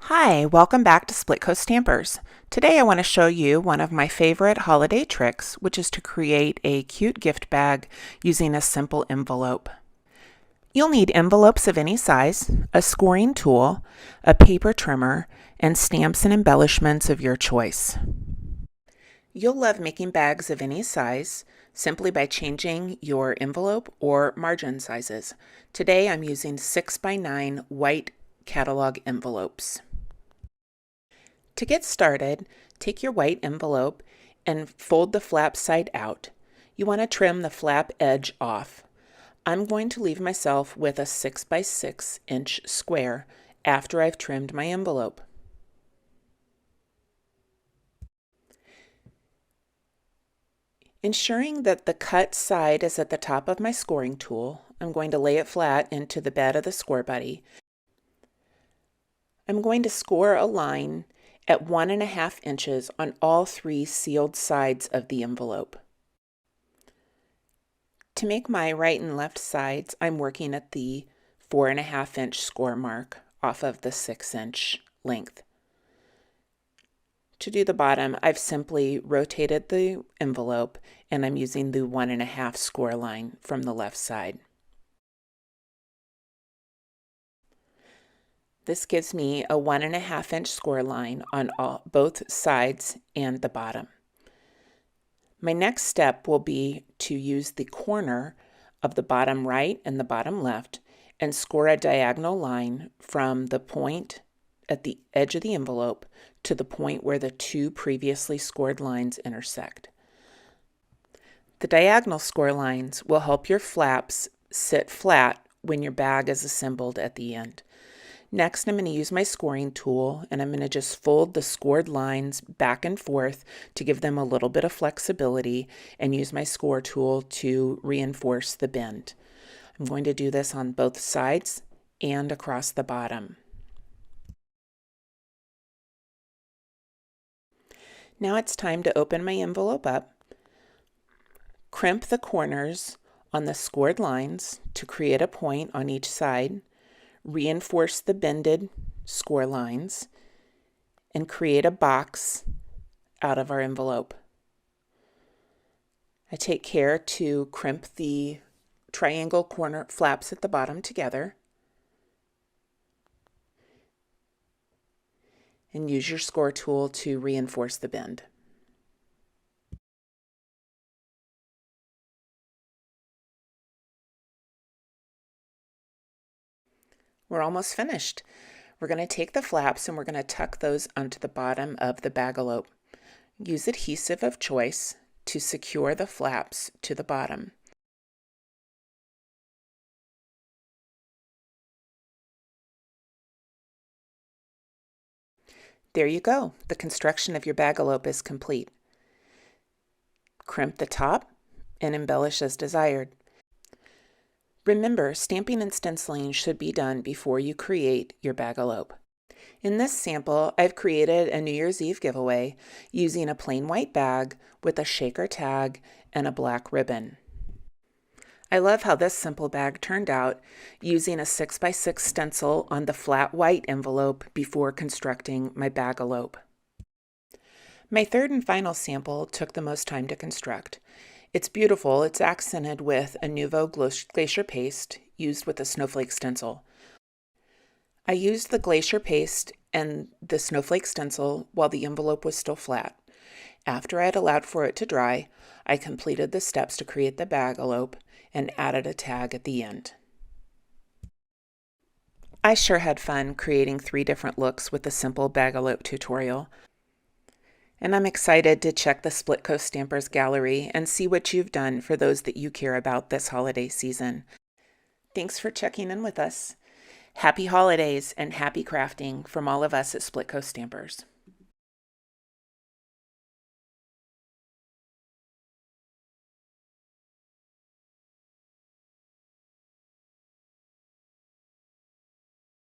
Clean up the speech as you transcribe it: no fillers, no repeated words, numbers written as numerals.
Hi, welcome back to Split Coast Stampers. Today I want to show you one of my favorite holiday tricks, which is to create a cute gift bag using a simple envelope. You'll need envelopes of any size, a scoring tool, a paper trimmer, and stamps and embellishments of your choice. You'll love making bags of any size simply by changing your envelope or margin sizes. Today I'm using 6x9 white catalog envelopes. To get started, take your white envelope and fold the flap side out. You want to trim the flap edge off. I'm going to leave myself with a 6x6 inch square after I've trimmed my envelope. Ensuring that the cut side is at the top of my scoring tool, I'm going to lay it flat into the bed of the score buddy. I'm going to score a line at 1.5 inches on all three sealed sides of the envelope. To make my right and left sides, I'm working at the 4.5 inch score mark off of the 6 inch length. To do the bottom, I've simply rotated the envelope and I'm using the 1.5 score line from the left side. This gives me a 1.5 inch score line on both sides and the bottom. My next step will be to use the corner of the bottom right and the bottom left and score a diagonal line from the point at the edge of the envelope to the point where the two previously scored lines intersect. The diagonal score lines will help your flaps sit flat when your bag is assembled at the end. Next, I'm going to use my scoring tool and I'm going to just fold the scored lines back and forth to give them a little bit of flexibility and use my score tool to reinforce the bend. I'm going to do this on both sides and across the bottom. Now it's time to open my envelope up, crimp the corners on the scored lines to create a point on each side, reinforce the bended score lines, and create a box out of our envelope. I take care to crimp the triangle corner flaps at the bottom together and use your score tool to reinforce the bend. We're almost finished. We're going to take the flaps and we're going to tuck those onto the bottom of the BAG-A-LOPE. Use adhesive of choice to secure the flaps to the bottom. There you go. The construction of your BAG-A-LOPE is complete. Crimp the top and embellish as desired. Remember, stamping and stenciling should be done before you create your BAG-A-LOPE. In this sample, I've created a New Year's Eve giveaway using a plain white bag with a shaker tag and a black ribbon. I love how this simple bag turned out using a 6x6 stencil on the flat white envelope before constructing my BAG-A-LOPE. My third and final sample took the most time to construct. It's beautiful. It's accented with a Nuvo glacier paste used with a snowflake stencil. I used the glacier paste and the snowflake stencil while the envelope was still flat. After I had allowed for it to dry, I completed the steps to create the BAG-A-LOPE and added a tag at the end. I sure had fun creating 3 different looks with the simple BAG-A-LOPE tutorial. And I'm excited to check the Split Coast Stampers gallery and see what you've done for those that you care about this holiday season. Thanks for checking in with us. Happy holidays and happy crafting from all of us at Split Coast Stampers.